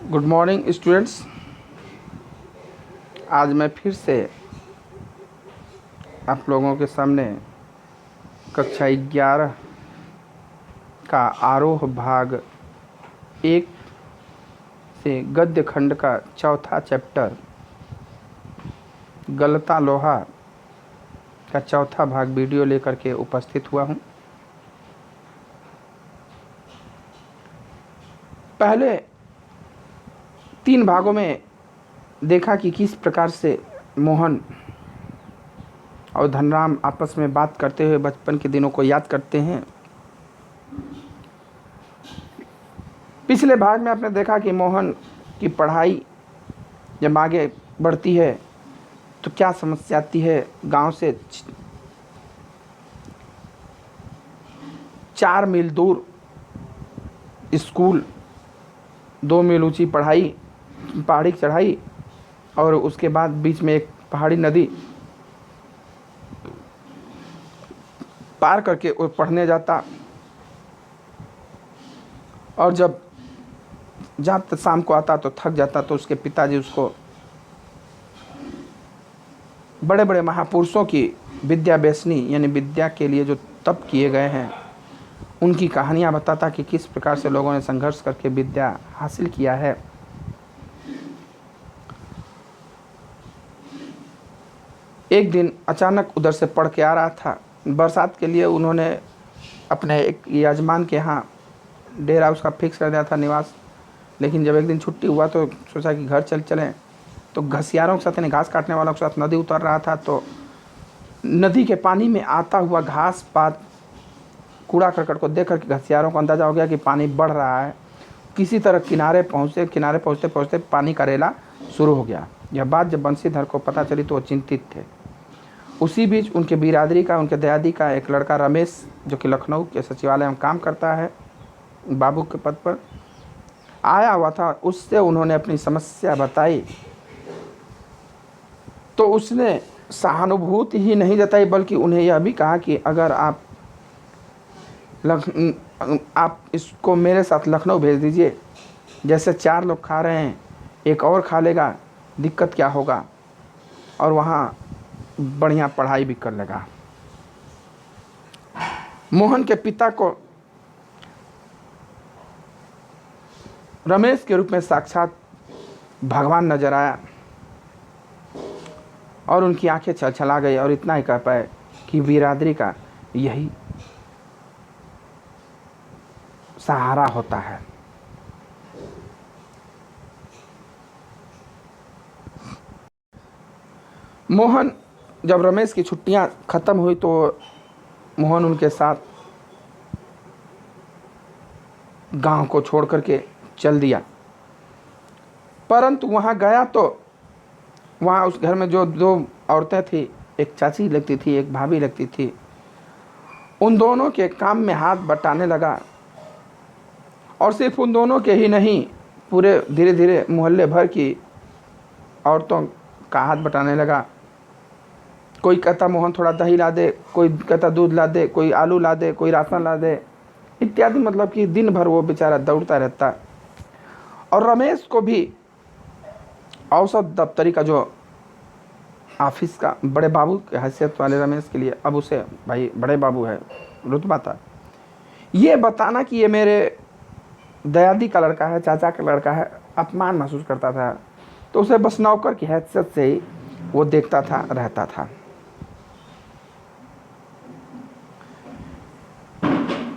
Good morning students. आज मैं फिर से आप लोगों के सामने कक्षा 11 का आरोह भाग 1 से गद्य खंड का चौथा चैप्टर गलता लोहा का चौथा भाग वीडियो लेकर के उपस्थित हुआ हूँ। पहले 3 भागों में देखा कि किस प्रकार से मोहन और धनराम आपस में बात करते हुए बचपन के दिनों को याद करते हैं। पिछले भाग में आपने देखा कि मोहन की पढ़ाई जब आगे बढ़ती है तो क्या समस्या आती है। गांव से 4 मील दूर स्कूल, 2 मील ऊंची पहाड़ी चढ़ाई और उसके बाद बीच में एक पहाड़ी नदी पार करके वो पढ़ने जाता। और जब शाम को आता तो थक जाता, तो उसके पिताजी उसको बड़े बड़े महापुरुषों की विद्या व्यसनी यानी विद्या के लिए जो तप किए गए हैं उनकी कहानियाँ बताता कि किस प्रकार से लोगों ने संघर्ष करके विद्या हासिल किया है। एक दिन अचानक उधर से पढ़ के आ रहा था। बरसात के लिए उन्होंने अपने एक यजमान के यहाँ डेरा उसका फिक्स कर दिया था, निवास। लेकिन जब एक दिन छुट्टी हुआ तो सोचा कि घर चलें। तो घसियारों के साथ यानी घास काटने वालों के साथ नदी उतर रहा था। तो नदी के पानी में आता हुआ घास पात कूड़ा करकट को देख करके घसियारों को अंदाज़ा हो गया कि पानी बढ़ रहा है। किसी तरह किनारे पहुँचते पहुँचते पानी का रेला शुरू हो गया। यह बात जब बंशीधर को पता चली तो वो चिंतित थे। उसी बीच उनके बिरादरी का, उनके दयादी का एक लड़का रमेश, जो कि लखनऊ के सचिवालय में काम करता है, बाबू के पद पर आया हुआ था। उससे उन्होंने अपनी समस्या बताई तो उसने सहानुभूति ही नहीं जताई बल्कि उन्हें यह भी कहा कि अगर आप इसको मेरे साथ लखनऊ भेज दीजिए। जैसे 4 लोग खा रहे हैं, एक और खा लेगा, दिक्कत क्या होगा, और वहाँ बढ़िया पढ़ाई भी कर लेगा। मोहन के पिता को रमेश के रूप में साक्षात भगवान नजर आया और उनकी आंखें छलछला गई और इतना ही कह पाए कि बिरादरी का यही सहारा होता है। मोहन जब रमेश की छुट्टियां ख़त्म हुई तो मोहन उनके साथ गांव को छोड़ करके चल दिया। परंतु वहां गया तो वहां उस घर में जो 2 औरतें थी, एक चाची लगती थी, एक भाभी लगती थी, उन दोनों के काम में हाथ बटाने लगा। और सिर्फ उन दोनों के ही नहीं, पूरे धीरे धीरे मोहल्ले भर की औरतों का हाथ बटाने लगा। कोई कहता मोहन थोड़ा दही ला दे, कोई कहता दूध ला दे, कोई आलू ला दे, कोई राशन ला दे इत्यादि। मतलब कि दिन भर वो बेचारा दौड़ता रहता। और रमेश को भी औसत दफ्तरी का जो ऑफिस का बड़े बाबू के हैसियत वाले रमेश के लिए अब उसे भाई बड़े बाबू है रुतबा था, ये बताना कि ये मेरे दयादी का लड़का है, चाचा का लड़का है, अपमान महसूस करता था। तो उसे बस नौकर की हैसियत से ही वो देखता था, रहता था।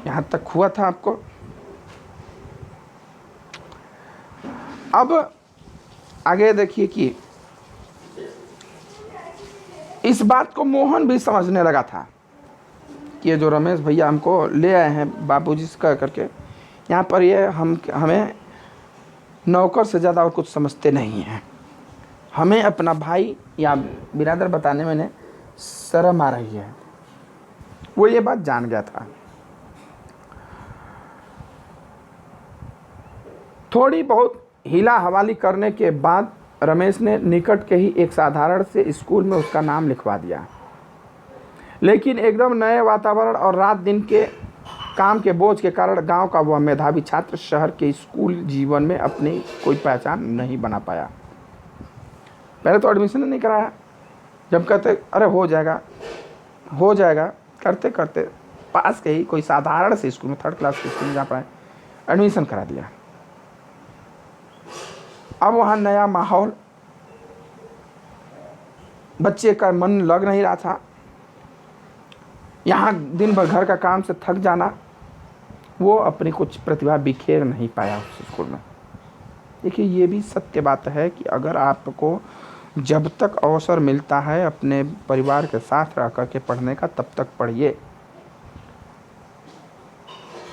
यहाँ तक हुआ था आपको। अब आगे देखिए कि इस बात को मोहन भी समझने लगा था कि ये जो रमेश भैया हमको ले आए हैं बाबूजी से कह करके, यहाँ पर ये हमें नौकर से ज़्यादा और कुछ समझते नहीं हैं। हमें अपना भाई या बिरादर बताने में शर्म आ रही है। वो ये बात जान गया था। थोड़ी बहुत हिला हवाली करने के बाद रमेश ने निकट के ही एक साधारण से स्कूल में उसका नाम लिखवा दिया। लेकिन एकदम नए वातावरण और रात दिन के काम के बोझ के कारण गांव का वह मेधावी छात्र शहर के स्कूल जीवन में अपनी कोई पहचान नहीं बना पाया। पहले तो एडमिशन नहीं कराया, जब कहते अरे हो जाएगा करते करते पास के ही कोई साधारण से स्कूल में, 3rd क्लास के स्कूल में जा पाए, एडमिशन करा दिया। अब वहाँ नया माहौल, बच्चे का मन लग नहीं रहा था, यहाँ दिन भर घर का काम से थक जाना, वो अपनी कुछ प्रतिभा बिखेर नहीं पाया उस स्कूल में। देखिए ये भी सत्य बात है कि अगर आपको जब तक अवसर मिलता है अपने परिवार के साथ रह कर के पढ़ने का, तब तक पढ़िए,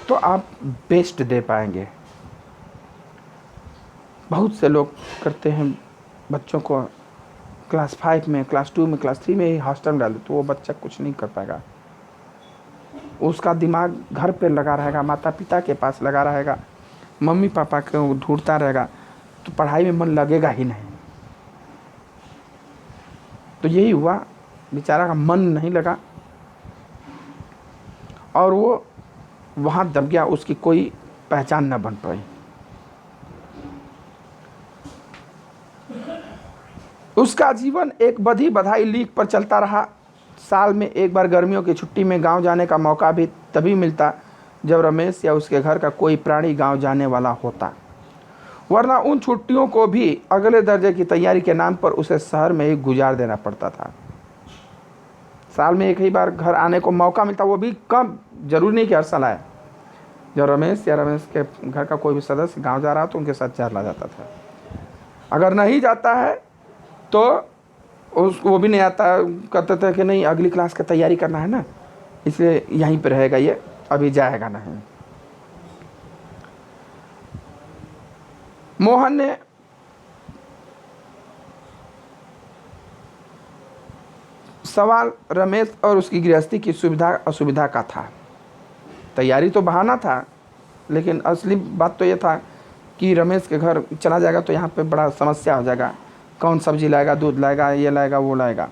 तो आप बेस्ट दे पाएंगे। बहुत से लोग करते हैं बच्चों को क्लास 5 में, क्लास 2 में, क्लास 3 में ही हॉस्टल में डाल दो, तो वो बच्चा कुछ नहीं कर पाएगा। उसका दिमाग घर पे लगा रहेगा, माता पिता के पास लगा रहेगा, मम्मी पापा को ढूंढता रहेगा, तो पढ़ाई में मन लगेगा ही नहीं। तो यही हुआ, बेचारा का मन नहीं लगा और वो वहाँ दब गया, उसकी कोई पहचान न बन पाई। उसका जीवन एक बधी बधाई लीक पर चलता रहा। साल में एक बार गर्मियों की छुट्टी में गांव जाने का मौका भी तभी मिलता जब रमेश या उसके घर का कोई प्राणी गांव जाने वाला होता, वरना उन छुट्टियों को भी अगले दर्जे की तैयारी के नाम पर उसे शहर में ही गुजार देना पड़ता था। साल में एक ही बार घर आने को मौका मिलता, वो भी कम, जरूरी नहीं कि हर साल आए। जब रमेश या रमेश के घर का कोई भी सदस्य गांव जा रहा तो उनके साथ चला जाता था। अगर नहीं जाता है तो वो भी नहीं आता, कहते थे कि नहीं अगली क्लास की तैयारी करना है ना, इसलिए यहीं पर रहेगा, ये अभी जाएगा नहीं। मोहन ने सवाल रमेश और उसकी गृहस्थी की सुविधा असुविधा का था। तैयारी तो बहाना था, लेकिन असली बात तो ये था कि रमेश के घर चला जाएगा तो यहाँ पे बड़ा समस्या हो जाएगा, कौन सब्जी लाएगा, दूध लाएगा, ये लाएगा, वो लाएगा।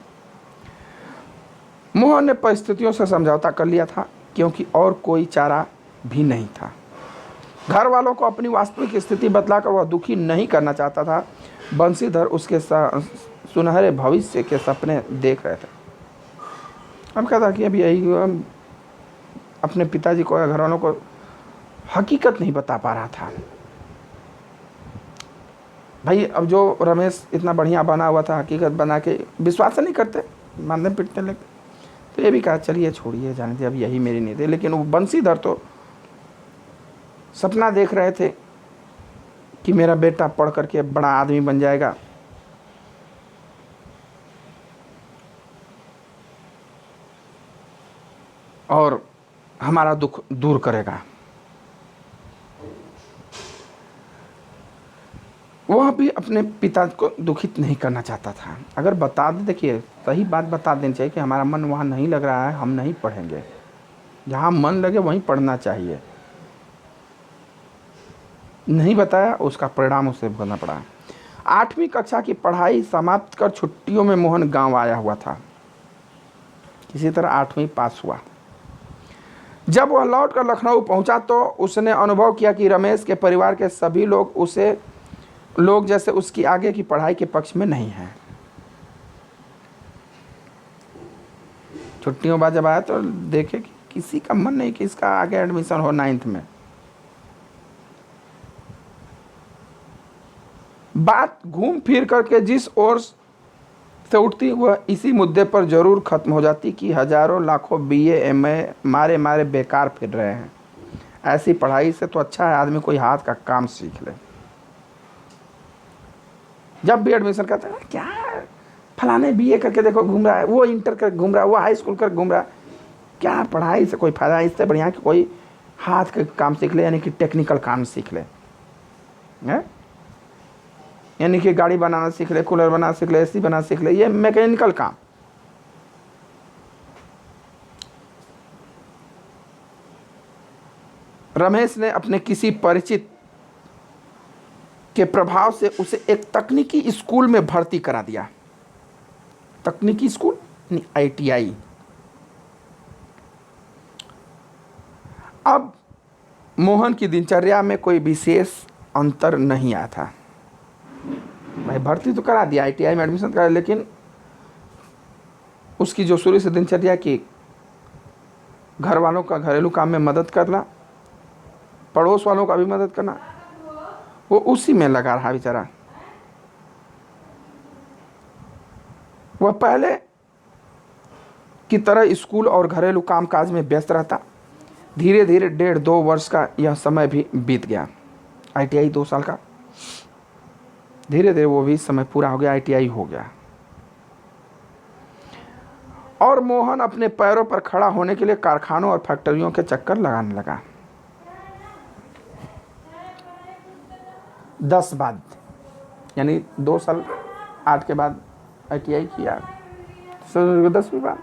मोहन ने परिस्थितियों से समझौता कर लिया था, क्योंकि और कोई चारा भी नहीं था। घर वालों को अपनी वास्तविक स्थिति बतलाकर वह दुखी नहीं करना चाहता था। बंशीधर उसके सुनहरे भविष्य के सपने देख रहे थे। अब क्या था कि अभी यही अपने पिताजी को या घर वालों को हकीकत नहीं बता पा रहा था। भाई अब जो रमेश इतना बढ़िया बना हुआ था, हकीकत बना के विश्वास नहीं करते, मारने पीटने लगते। तो ये भी कहा चलिए छोड़िए, जाने दे, अब यही मेरी नीति। लेकिन वो बंशीधर तो सपना देख रहे थे कि मेरा बेटा पढ़ करके बड़ा आदमी बन जाएगा, और हमारा दुख दूर करेगा। वह भी अपने पिता को दुखित नहीं करना चाहता था। अगर बता दे, देखिए सही बात बता देनी चाहिए कि हमारा मन वहाँ नहीं लग रहा है, हम नहीं पढ़ेंगे। जहाँ मन लगे वहीं पढ़ना चाहिए। नहीं बताया, उसका परिणाम उसे भुगतना पड़ा। 8वीं कक्षा की पढ़ाई समाप्त कर छुट्टियों में मोहन गांव आया हुआ था। किसी तरह 8वीं पास हुआ। जब वह लौटकर लखनऊ पहुंचा तो उसने अनुभव किया कि रमेश के परिवार के सभी लोग जैसे उसकी आगे की पढ़ाई के पक्ष में नहीं हैं। छुट्टियों बाद जब आया तो देखे कि किसी का मन नहीं कि इसका आगे एडमिशन हो 9th में। बात घूम फिर करके जिस ओर से उठती वह इसी मुद्दे पर जरूर खत्म हो जाती कि हजारों लाखों BA MA मारे बेकार फिर रहे हैं। ऐसी पढ़ाई से तो अच्छा है आदमी कोई हाथ का काम सीख ले। जब भी एडमिशन करते हैं, क्या फलाने BA करके देखो घूम रहा है, वो इंटर कर घूम रहा है, वो हाई स्कूल कर घूम रहा है, क्या पढ़ाई से कोई फायदा। इससे बढ़िया कि कोई हाथ का काम सीख ले, यानी कि टेक्निकल काम सीख ले, यानी कि गाड़ी बनाना सीख ले, कूलर बनाना सीख ले, AC बनाना सीख ले, ये मैकेनिकल काम। रमेश ने अपने किसी परिचित के प्रभाव से उसे एक तकनीकी स्कूल में भर्ती करा दिया। तकनीकी स्कूल यानी ITI। अब मोहन की दिनचर्या में कोई विशेष अंतर नहीं आया था। भाई भर्ती तो करा दिया, ITI में एडमिशन करा, लेकिन उसकी जो शुरू से दिनचर्या की, घर वालों का घरेलू काम में मदद करना, पड़ोस वालों का भी मदद करना, वो उसी में लगा रहा बेचारा। वह पहले की तरह स्कूल और घरेलू कामकाज में व्यस्त रहता। धीरे धीरे 1.5-2 वर्ष का यह समय भी बीत गया। ITI 2 साल का, धीरे धीरे वो भी समय पूरा हो गया, ITI हो गया। और मोहन अपने पैरों पर खड़ा होने के लिए कारखानों और फैक्ट्रियों के चक्कर लगाने लगा। 10 बाद, यानी 2 साल 8 के बाद ITI किया, 10वीं बार।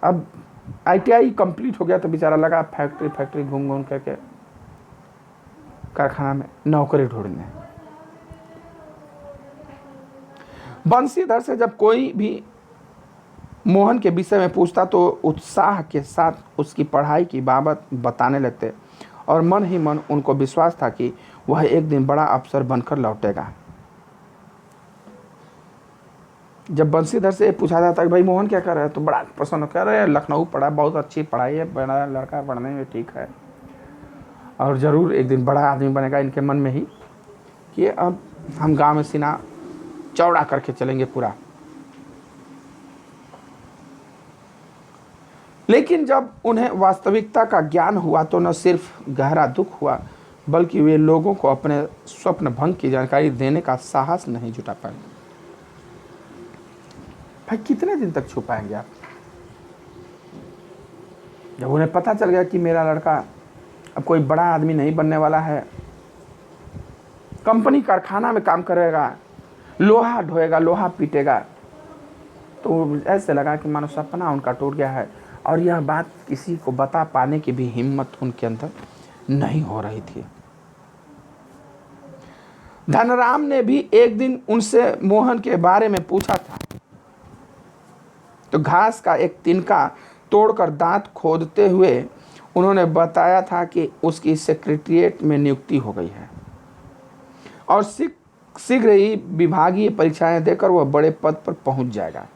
अब ITI कंप्लीट हो गया तो बेचारा लगा फैक्ट्री घूम घूम करके कारखाना में नौकरी ढूंढने। बंशीधर से जब कोई भी मोहन के विषय में पूछता तो उत्साह के साथ उसकी पढ़ाई की बाबत बताने लगते और मन ही मन उनको विश्वास था कि वह एक दिन बड़ा अफसर बनकर लौटेगा। जब बंशीधर से पूछा जाता कि भाई मोहन क्या कर रहा है, तो बड़ा प्रसन्न कह रहे हैं लखनऊ पढ़ा, बहुत अच्छी पढ़ाई है, बड़ा लड़का पढ़ने में ठीक है और ज़रूर एक दिन बड़ा आदमी बनेगा। इनके मन में ही कि अब हम गांव में सीना चौड़ा करके चलेंगे पूरा। लेकिन जब उन्हें वास्तविकता का ज्ञान हुआ तो न सिर्फ गहरा दुख हुआ, बल्कि वे लोगों को अपने स्वप्न भंग की जानकारी देने का साहस नहीं जुटा पाए। भाई कितने दिन तक छुपाएंगे आप? जब उन्हें पता चल गया कि मेरा लड़का अब कोई बड़ा आदमी नहीं बनने वाला है, कंपनी कारखाना में काम करेगा, लोहा ढोएगा, लोहा पीटेगा, तो ऐसे लगा कि मानो सपना उनका टूट गया है। और यह बात किसी को बता पाने की भी हिम्मत उनके अंदर नहीं हो रही थी। धनराम ने भी एक दिन उनसे मोहन के बारे में पूछा था तो घास का एक तिनका तोड़कर दांत खोदते हुए उन्होंने बताया था कि उसकी सेक्रेटरिएट में नियुक्ति हो गई है और शीघ्र ही विभागीय परीक्षाएं देकर वह बड़े पद पर पहुंच जाएगा।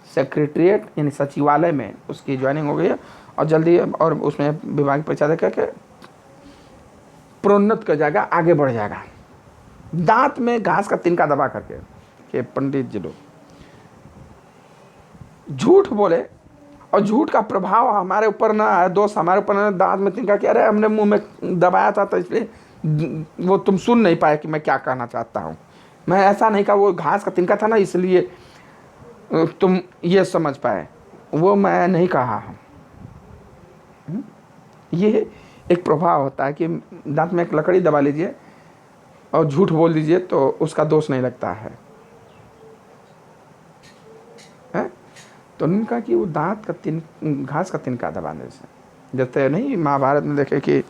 सेक्रेटरिएट यानी सचिवालय में उसकी ज्वाइनिंग हो गई है और जल्दी और उसमें विभागीय परीक्षा देकर के प्रोन्नत कर जाएगा, आगे बढ़ जाएगा। दांत में घास का तिनका दबा करके कि पंडित जी लोग झूठ बोले और झूठ का प्रभाव हमारे ऊपर ना आए, दोस्त हमारे ऊपर ना, दांत में तिनका कि अरे हमने मुंह में दबाया था तो इसलिए वो तुम सुन नहीं पाए कि मैं क्या कहना चाहता हूँ। मैं ऐसा नहीं कहा, वो घास का तिनका था ना इसलिए तुम ये समझ पाए, वो मैं नहीं कहा हूँ। ये एक प्रभाव होता है कि दांत में एक लकड़ी दबा लीजिए और झूठ बोल दीजिए तो उसका दोष नहीं लगता है। तो उन्होंने कहा कि वो दांत का घास का तिनका दबाने से, जैसे नहीं महाभारत में देखे कि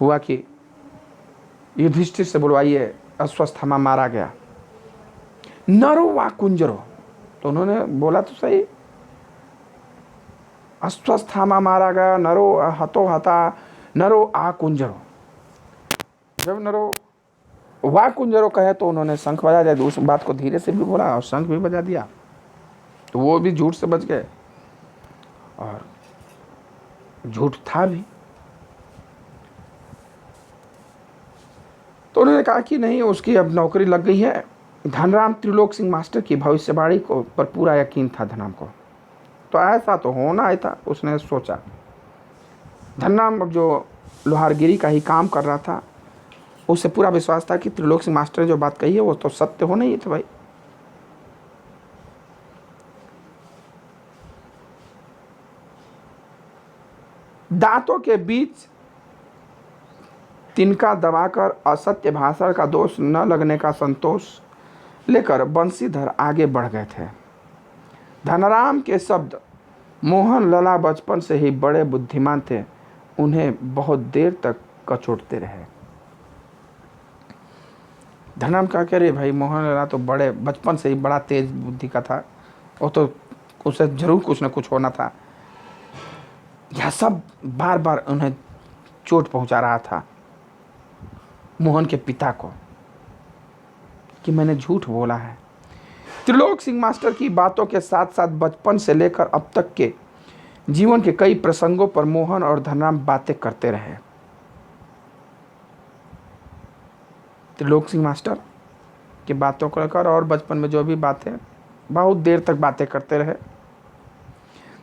हुआ कि युधिष्ठिर से बुलवाइए, अश्वत्थामा मारा गया, नरो वा कुंजरो, तो उन्होंने बोला तो सही, अश्वत्थामा मारा गया, नरो हतो हता, नरो आ कुंजरो। जब नरो वा कुंजरो कहे तो उन्होंने शंख बजा दिया, उस बात को धीरे से भी बोला और शंख भी बजा दिया, तो वो भी झूठ से बच गए और झूठ था भी। तो उन्होंने कहा कि नहीं, उसकी अब नौकरी लग गई है। धनराम त्रिलोक सिंह मास्टर की भविष्यवाणी को पर पूरा यकीन था धनराम को, तो ऐसा तो होना ही था, उसने सोचा। धनराम अब जो लोहारगिरी का ही काम कर रहा था, उसे पूरा विश्वास था कि त्रिलोक सिंह मास्टर ने जो बात कही है वो तो सत्य होना ही था भाई। दांतों के बीच तिनका दबाकर असत्य भाषण का दोष न लगने का संतोष लेकर बंशीधर आगे बढ़ गए थे। धनराम के शब्द मोहन लला बचपन से ही बड़े बुद्धिमान थे, उन्हें बहुत देर तक कचोटते रहे। धनराम क्या कह रहे भाई, मोहन लला तो बड़े बचपन से ही बड़ा तेज बुद्धि का था, वो तो उसे जरूर कुछ न कुछ होना था। यह सब बार बार उन्हें चोट पहुंचा रहा था, मोहन के पिता को, कि मैंने झूठ बोला है। त्रिलोक सिंह मास्टर की बातों के साथ साथ बचपन से लेकर अब तक के जीवन के कई प्रसंगों पर मोहन और धनराम बातें करते रहे। त्रिलोक सिंह मास्टर की बातों को लेकर और बचपन में जो भी बातें, बहुत देर तक बातें करते रहे।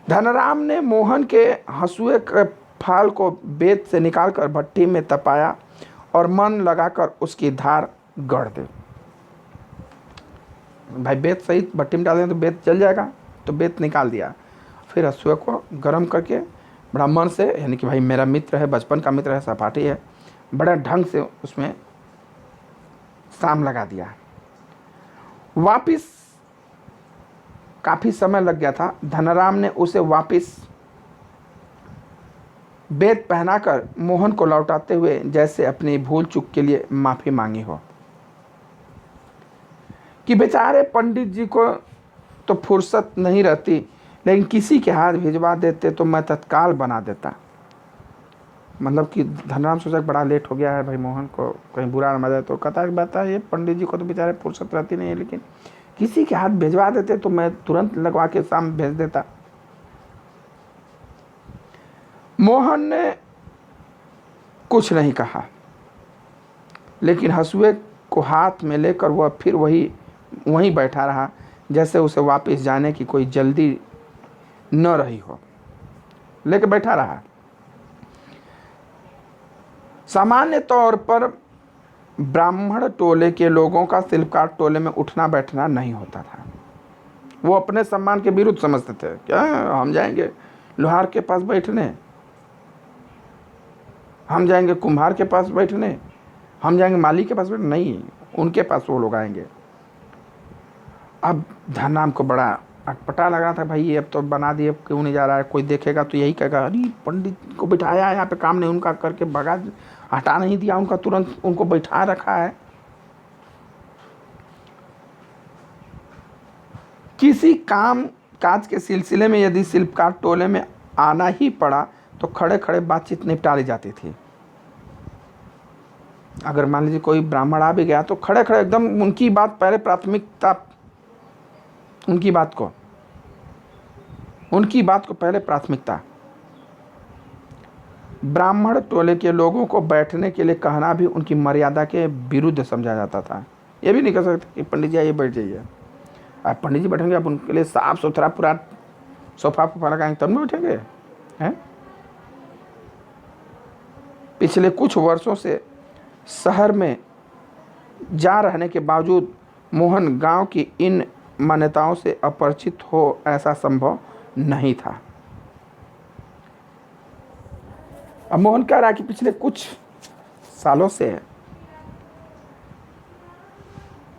धनराम ने मोहन के हंसुए के फाल को बेत से निकालकर भट्टी में तपाया और मन लगाकर उसकी धार गढ़ दे। भाई बेत सही भट्टी में डाल दें तो बेत जल जाएगा, तो बेत निकाल दिया। फिर हंसुए को गर्म करके बड़ा मन से, यानी कि भाई मेरा मित्र है, बचपन का मित्र है, सपाटी है, बड़ा ढंग से उसमें साम लगा दिया। वापिस काफ़ी समय लग गया था। धनराम ने उसे वापिस बेत पहनाकर मोहन को लौटाते हुए जैसे अपनी भूल चूक के लिए माफ़ी मांगी हो, कि बेचारे पंडित जी को तो फुर्सत नहीं रहती, लेकिन किसी के हाथ भिजवा देते तो मैं तत्काल बना देता। मतलब कि धनराम सोचा बड़ा लेट हो गया है, भाई मोहन को कहीं बुरा न मान जाए, तो कहता है बता ये पंडित जी को तो बेचारे फुर्सत रहती नहीं है, लेकिन किसी के हाथ भिजवा देते तो मैं तुरंत लगवा के शाम भेज देता। मोहन ने कुछ नहीं कहा, लेकिन हंसुए को हाथ में लेकर वह फिर वहीं बैठा रहा, जैसे उसे वापस जाने की कोई जल्दी न रही हो। लेकर बैठा रहा। सामान्य तौर पर ब्राह्मण टोले के लोगों का शिल्पकार टोले में उठना बैठना नहीं होता था। वो अपने सम्मान के विरुद्ध समझते थे। क्या हम जाएंगे लोहार के पास बैठने, हम जाएंगे कुम्हार के पास बैठने, हम जाएंगे माली के पास बैठने? नहीं, उनके पास वो लोग आएंगे। अब धनराम को बड़ा अटपटा लग रहा था, भाई ये अब तो बना दिए, क्यों नहीं जा रहा है, कोई देखेगा तो यही कहेगा अरे पंडित को बिठाया यहाँ पे, काम नहीं उनका करके भगा, हटा नहीं दिया उनका, तुरंत उनको बैठा रखा है। किसी काम काज के सिलसिले में यदि शिल्पकार टोले में आना ही पड़ा तो खड़े खड़े बातचीत निपटा ली जाती थी। अगर मान लीजिए कोई ब्राह्मण आ भी गया तो खड़े खड़े एकदम उनकी बात पहले प्राथमिकता, उनकी बात को पहले प्राथमिकता। ब्राह्मण टोले के लोगों को बैठने के लिए कहना भी उनकी मर्यादा के विरुद्ध समझा जाता था। ये भी नहीं कह सकते कि पंडित जी आइए बैठ जाइए। आप पंडित जी बैठेंगे, आप उनके लिए साफ सुथरा पूरा सोफा फोफा लगाएंगे तब नहीं बैठेंगे हैं। पिछले कुछ वर्षों से शहर में जा रहने के बावजूद मोहन गांव की इन मान्यताओं से अपरिचित हो, ऐसा संभव नहीं था। अब मोहन कह रहा है कि पिछले कुछ सालों से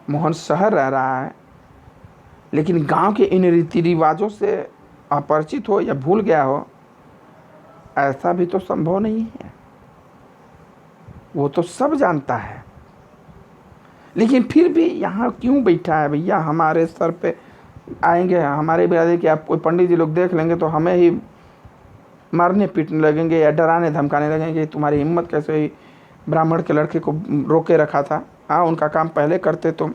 मोहन शहर रह रहा है, लेकिन गांव के इन रीति रिवाजों से अपरिचित हो या भूल गया हो, ऐसा भी तो संभव नहीं है। वो तो सब जानता है, लेकिन फिर भी यहाँ क्यों बैठा है भैया? हमारे सर पे आएंगे, हमारे बिरादरी के आप कोई पंडित जी लोग देख लेंगे तो हमें ही मारने पीटने लगेंगे या डराने धमकाने लगेंगे। तुम्हारी हिम्मत कैसे हुई ब्राह्मण के लड़के को रोके रखा था? हाँ, उनका काम पहले करते तुम।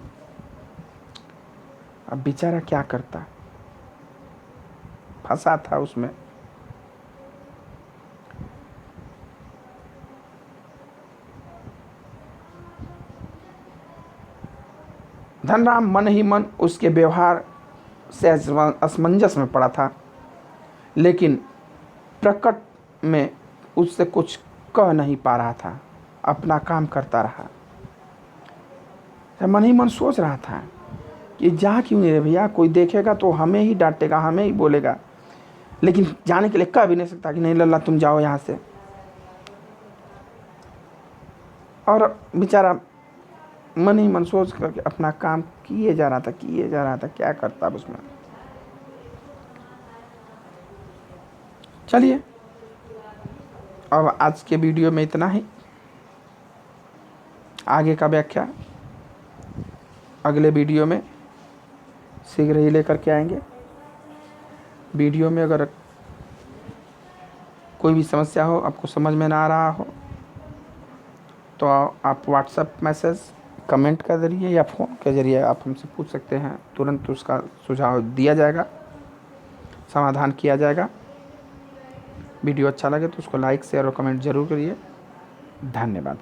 अब बेचारा क्या करता, फंसा था उसमें। धनराम मन ही मन उसके व्यवहार से असमंजस में पड़ा था, लेकिन प्रकट में उससे कुछ कह नहीं पा रहा था। अपना काम करता रहा। मन ही मन सोच रहा था कि जा क्यों नहीं रे भैया, कोई देखेगा तो हमें ही डांटेगा, हमें ही बोलेगा, लेकिन जाने के लिए कह भी नहीं सकता कि नहीं लल्ला तुम जाओ यहाँ से। और बेचारा मन ही मन सोच करके अपना काम किए जा रहा था। क्या करता अब उसमें? चलिए, अब आज के वीडियो में इतना ही। आगे का व्याख्या अगले वीडियो में शीघ्र ही लेकर के आएंगे। वीडियो में अगर कोई भी समस्या हो, आपको समझ में ना आ रहा हो, तो आप व्हाट्सएप मैसेज, कमेंट के ज़रिए या फ़ोन के ज़रिए आप हमसे पूछ सकते हैं। तुरंत उसका सुझाव दिया जाएगा, समाधान किया जाएगा। वीडियो अच्छा लगे तो उसको लाइक, शेयर और कमेंट ज़रूर करिए। धन्यवाद।